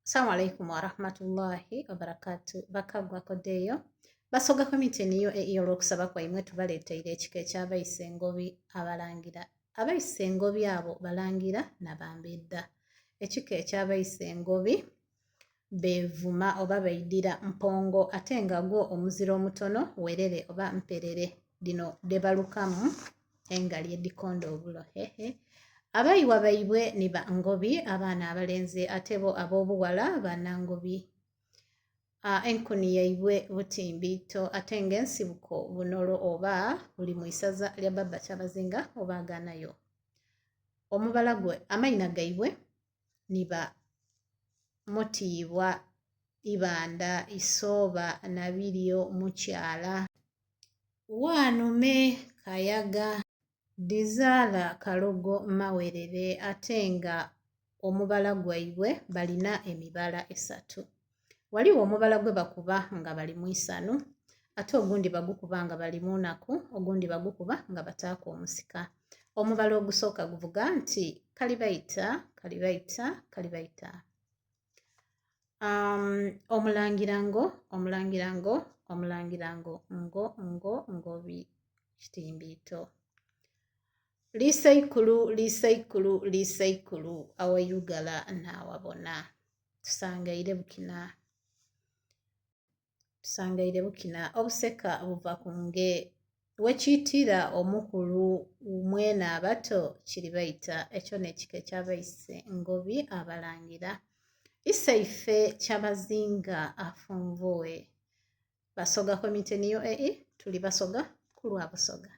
Assalamu alaikum warahmatullahi wabarakatuh. Bakagwa kodeyo. Basoga komite niyo olw'okusaba kwaimwe tubaleeteire ekika eky'abayise engobi abalangira. Abayise engobi abo balangira nabambedda. Ekika eky'abayise engobi beevuma oba baidira mpongo ate nga gwo omuziro omutono werere oba mperere dino debalukamu engali edikonda obulo. Abayiwa baibwe ni ba ngobi abaana abalenzi ate bo ab'obuwala banangobi. Enkuni yaibwe butimbiito ate nga ensibuko bunolo oba buli mu isaza lya Baba Kyabazinga oba aganayo. Omubala gwe amayina gaibwe niba Mutiibwa, Ibanda, Isooba, Nabiryo, Mukyala, Waanume, Kayaga, Dizaala, Kalogo, Mawerere ate nga omubala gwaibwe balina emibala esatu. Waliwo omubala gwe bakuba nga bali mu isanu ate ogundi bagukuba nga bali mu nnaku ogundi bagukuba nga bataako omusika. Omubala ogusooka guvuga nti kalibayita kalibayita kalibayita. Omulangirango omulangirango omulangirango ngobi kitimbiito. Liisaikulu liisaikulu liisaikulu awayugala n'awabona. Tusangaire bukina obuseka buva ku nge wekiyitira omukulu mwene abato kiribayita. Ekyo n'ekika eky'abayise ngobi abalangira. Isaife Kyabazinga afunvuwe. Basoga komite niyo tuli basoga ku lwa busoga.